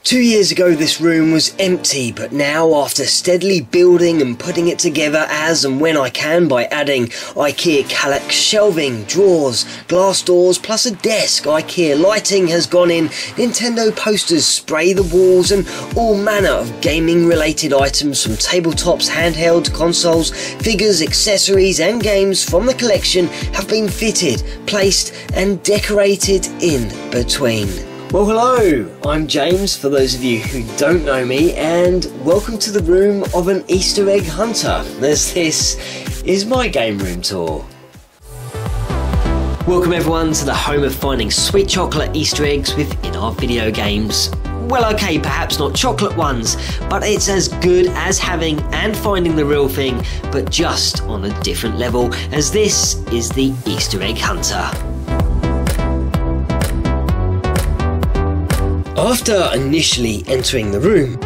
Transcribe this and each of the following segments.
2 years ago this room was empty, but now after steadily building and putting it together as and when I can by adding IKEA Kallax shelving, drawers, glass doors plus a desk, IKEA lighting has gone in, Nintendo posters spray the walls and all manner of gaming related items from tabletops, handheld, consoles, figures, accessories and games from the collection have been fitted, placed and decorated in between. Well, hello, I'm James for those of you who don't know me, and welcome to the room of an Easter egg hunter, as this is my game room tour. Welcome everyone to the home of finding sweet chocolate Easter eggs within our video games. Well, okay, perhaps not chocolate ones, but it's as good as having and finding the real thing, but just on a different level, as this is the Easter egg hunter. After initially entering the room,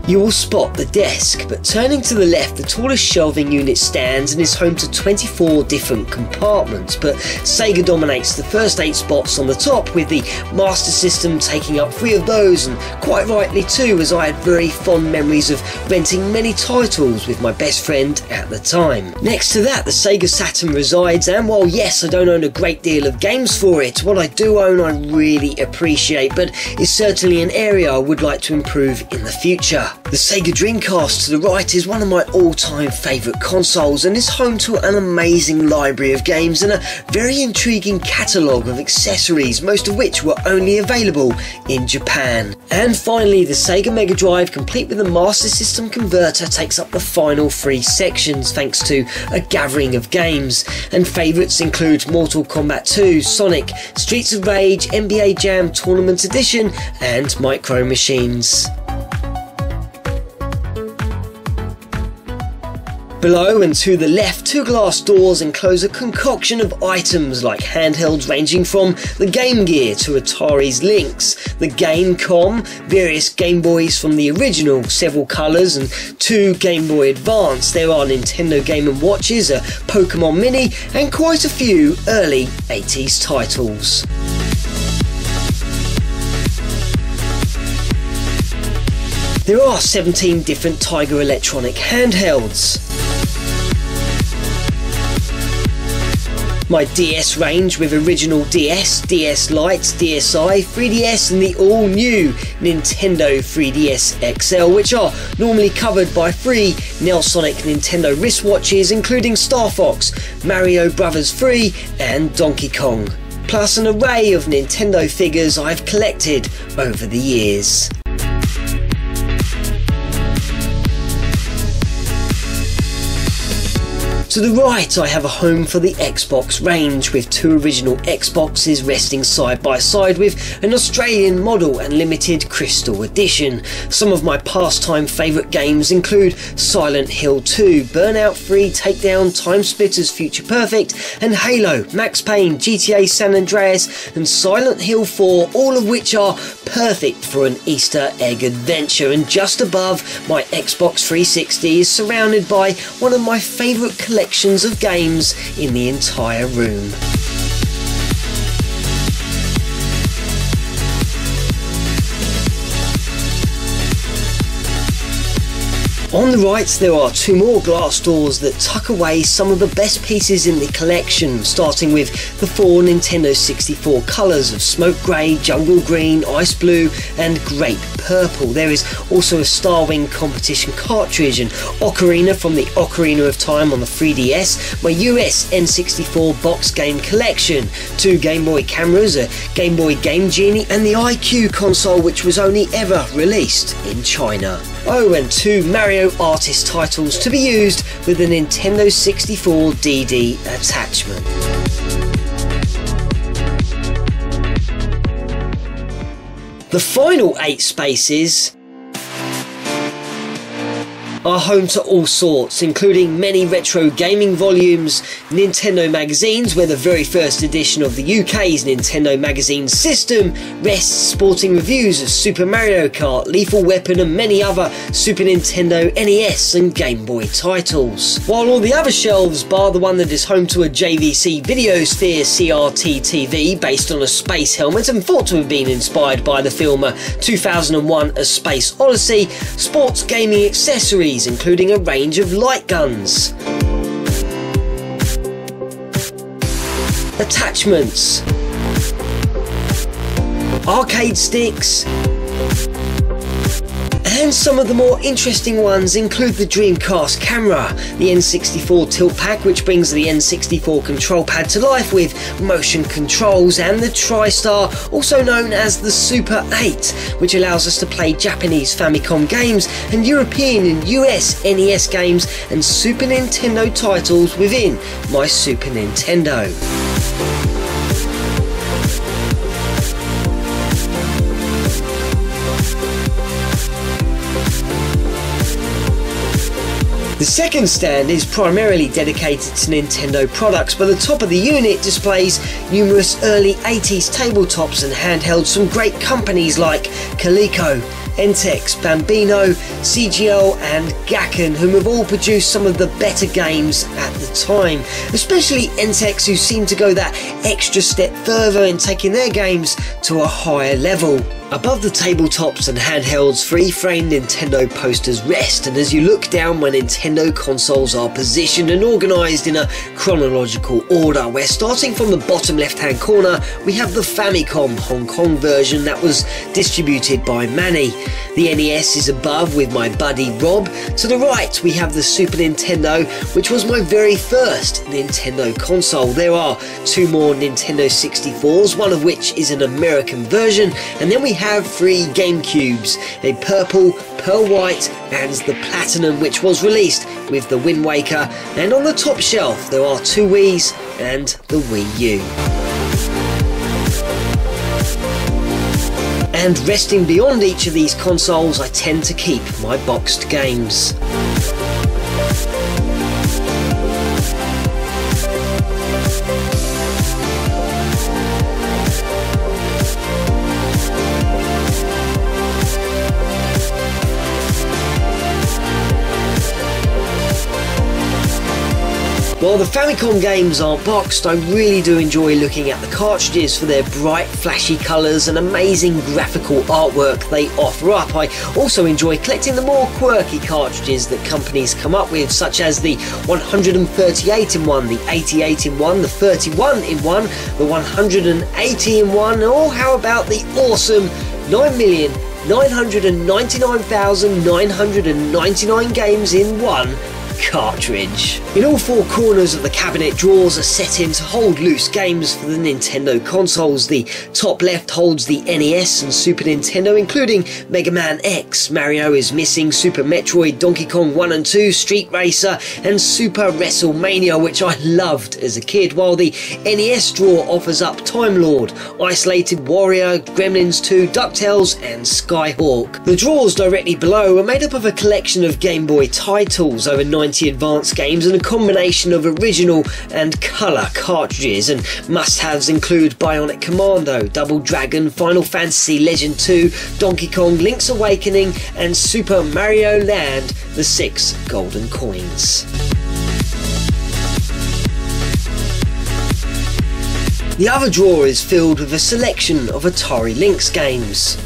you will spot the desk, but turning to the left, the tallest shelving unit stands and is home to 24 different compartments, but Sega dominates the first 8 spots on the top, with the Master System taking up 3 of those, and quite rightly too, as I had very fond memories of renting many titles with my best friend at the time. Next to that, the Sega Saturn resides, and while yes, I don't own a great deal of games for it, what I do own I really appreciate, but is certainly an area I would like to improve in the future. The Sega Dreamcast to the right is one of my all-time favourite consoles and is home to an amazing library of games and a very intriguing catalogue of accessories, most of which were only available in Japan. And finally, the Sega Mega Drive, complete with a Master System converter, takes up the final 3 sections thanks to a gathering of games. And favourites include Mortal Kombat 2, Sonic, Streets of Rage, NBA Jam Tournament Edition and Micro Machines. Below and to the left, 2 glass doors enclose a concoction of items like handhelds ranging from the Game Gear to Atari's Lynx, the Gamecom, various Game Boys from the original, several colours and 2 Game Boy Advance. There are Nintendo Game & Watches, a Pokemon Mini and quite a few early 80s titles. There are 17 different Tiger Electronic handhelds. My DS range with original DS, DS Lite, DSi, 3DS and the all-new Nintendo 3DS XL, which are normally covered by free Nelsonic Nintendo wristwatches including Star Fox, Mario Bros. 3 and Donkey Kong, plus an array of Nintendo figures I've collected over the years. To the right, I have a home for the Xbox range, with 2 original Xboxes resting side by side with an Australian model and limited Crystal Edition. Some of my pastime favourite games include Silent Hill 2, Burnout 3, Takedown, Time Splitters Future Perfect and Halo, Max Payne, GTA San Andreas and Silent Hill 4, all of which are perfect for an Easter egg adventure. And just above, my Xbox 360 is surrounded by one of my favourite collections of games in the entire room. On the right there are 2 more glass doors that tuck away some of the best pieces in the collection, starting with the 4 Nintendo 64 colours of Smoke Grey, Jungle Green, Ice Blue and Grape Purple. There is also a Star Wing competition cartridge, an Ocarina from the Ocarina of Time on the 3DS, my US N64 box game collection, 2 Game Boy cameras, a Game Boy Game Genie and the iQ console, which was only ever released in China. Oh, and 2 Mario Artist titles to be used with the Nintendo 64 DD attachment. The final 8 spaces are home to all sorts, including many retro gaming volumes, Nintendo magazines, where the very first edition of the UK's Nintendo magazine system rests sporting reviews of Super Mario Kart, Lethal Weapon and many other Super Nintendo, NES and Game Boy titles. While all the other shelves, bar the one that is home to a JVC Videosphere CRT TV based on a space helmet and thought to have been inspired by the film 2001 A Space Odyssey, sports gaming accessories including a range of light guns, attachments, arcade sticks, and some of the more interesting ones include the Dreamcast camera, the N64 tilt pack which brings the N64 control pad to life with motion controls, and the TriStar, also known as the Super 8, which allows us to play Japanese Famicom games and European and US NES games and Super Nintendo titles within my Super Nintendo. The second stand is primarily dedicated to Nintendo products, but the top of the unit displays numerous early 80s tabletops and handhelds from great companies like Coleco, Entex, Bambino, CGL and Gakken, whom have all produced some of the better games at the time, especially Entex, who seem to go that extra step further in taking their games to a higher level. Above the tabletops and handhelds, free-frame Nintendo posters rest, and as you look down where Nintendo consoles are positioned and organised in a chronological order, where starting from the bottom left-hand corner we have the Famicom Hong Kong version that was distributed by Manny. The NES is above with my buddy Rob. To the right we have the Super Nintendo, which was my very first Nintendo console. There are two more Nintendo 64s, one of which is an American version, and then we have three GameCubes, a purple, pearl white and the platinum, which was released with the Wind Waker, and on the top shelf there are two Wiis and the Wii U. And resting beyond each of these consoles, I tend to keep my boxed games. While the Famicom games aren't boxed, I really do enjoy looking at the cartridges for their bright, flashy colours and amazing graphical artwork they offer up. I also enjoy collecting the more quirky cartridges that companies come up with, such as the 138-in-1, the 88-in-1, the 31-in-1, the 180-in-1, or how about the awesome 9,999,999 games in one cartridge. In all four corners of the cabinet, drawers are set in to hold loose games for the Nintendo consoles. The top left holds the NES and Super Nintendo, including Mega Man X, Mario is Missing, Super Metroid, Donkey Kong 1 and 2, Street Racer and Super WrestleMania, which I loved as a kid, while the NES drawer offers up Time Lord, Isolated Warrior, Gremlins 2, DuckTales and Skyhawk. The drawers directly below are made up of a collection of Game Boy titles, over 90 advanced games and a combination of original and colour cartridges, and must-haves include Bionic Commando, Double Dragon, Final Fantasy Legend 2, Donkey Kong, Link's Awakening and Super Mario Land, the 6 golden coins. The other drawer is filled with a selection of Atari Lynx games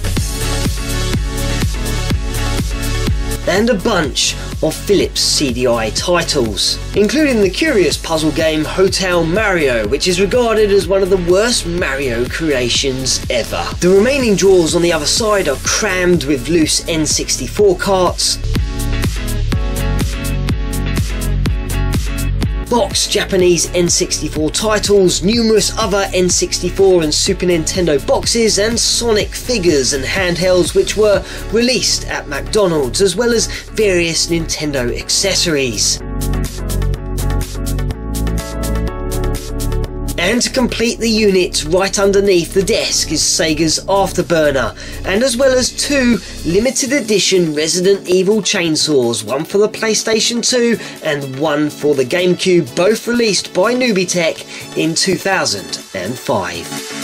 and a bunch of Philips CDI titles, including the curious puzzle game Hotel Mario, which is regarded as one of the worst Mario creations ever. The remaining drawers on the other side are crammed with loose N64 carts, boxed Japanese N64 titles, numerous other N64 and Super Nintendo boxes, and Sonic figures and handhelds which were released at McDonald's, as well as various Nintendo accessories. And to complete the unit, right underneath the desk is Sega's Afterburner, and as well as 2 limited edition Resident Evil chainsaws, one for the PlayStation 2 and one for the GameCube, both released by Nubitech in 2005.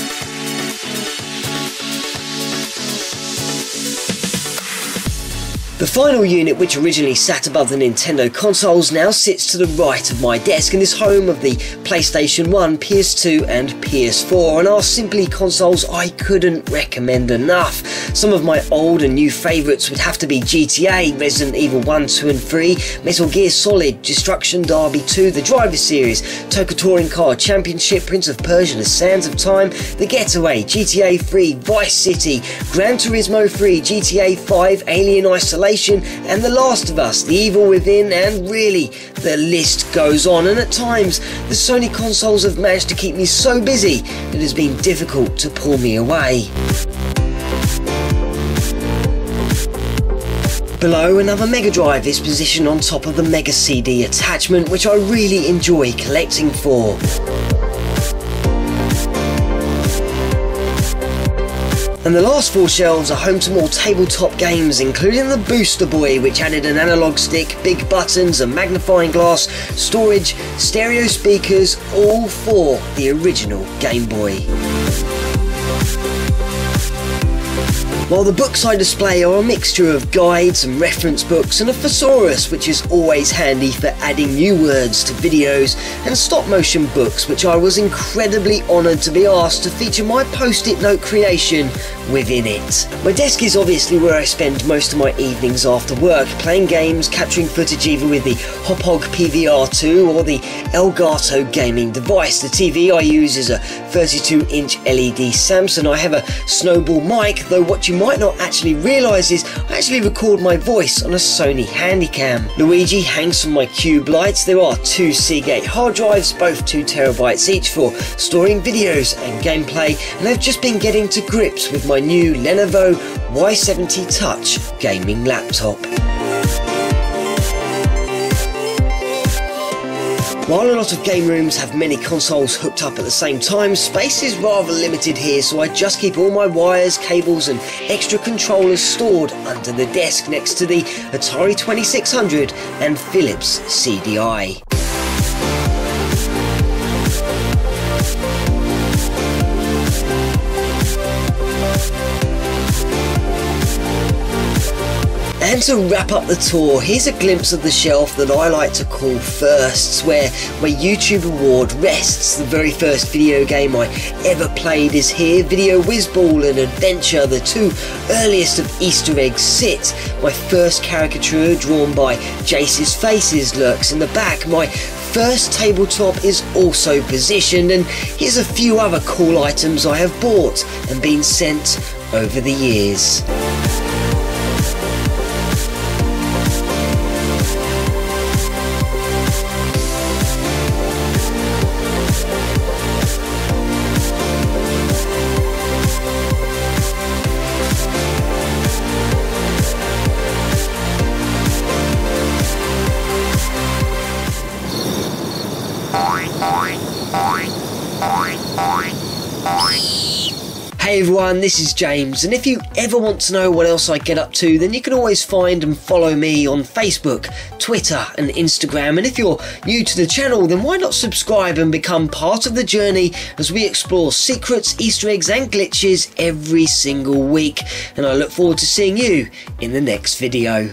The final unit, which originally sat above the Nintendo consoles, now sits to the right of my desk and is home of the PlayStation 1, PS2 and PS4, and are simply consoles I couldn't recommend enough. Some of my old and new favourites would have to be GTA, Resident Evil 1, 2 and 3, Metal Gear Solid, Destruction Derby 2, the Driver Series, Toka Touring Car Championship, Prince of Persia, The Sands of Time, The Getaway, GTA 3, Vice City, Gran Turismo 3, GTA 5, Alien Isolation, and The Last of Us, The Evil Within, and really, the list goes on. And at times, the Sony consoles have managed to keep me so busy that it has been difficult to pull me away. Below, another Mega Drive is positioned on top of the Mega CD attachment, which I really enjoy collecting for. And the last 4 shelves are home to more tabletop games, including the Booster Boy, which added an analog stick, big buttons, a magnifying glass, storage, stereo speakers, all for the original Game Boy. While the books I display are a mixture of guides and reference books and a thesaurus, which is always handy for adding new words to videos, and stop motion books, which I was incredibly honoured to be asked to feature my post-it note creation within it. My desk is obviously where I spend most of my evenings after work, playing games, capturing footage either with the Hauppauge PVR2 or the Elgato gaming device. The TV I use is a 32-inch LED Samsung. I have a Snowball mic, though what you might not actually realise is I actually record my voice on a Sony Handycam. Luigi hangs from my Cube lights. There are 2 Seagate hard drives, both 2 terabytes each, for storing videos and gameplay, and I've just been getting to grips with my new Lenovo Y70 Touch gaming laptop. While a lot of game rooms have many consoles hooked up at the same time, space is rather limited here, so I just keep all my wires, cables and extra controllers stored under the desk next to the Atari 2600 and Philips CDI. And to wrap up the tour, here's a glimpse of the shelf that I like to call Firsts, where my YouTube award rests. The very first video game I ever played is here. Video Whizball and Adventure, the 2 earliest of Easter eggs, sit. My first caricature drawn by Jace's Faces lurks in the back. My first tabletop is also positioned, and here's a few other cool items I have bought and been sent over the years. Hey everyone, this is James, and if you ever want to know what else I get up to, then you can always find and follow me on Facebook, Twitter and Instagram. And if you're new to the channel, then why not subscribe and become part of the journey as we explore secrets, Easter eggs and glitches every single week. And I look forward to seeing you in the next video.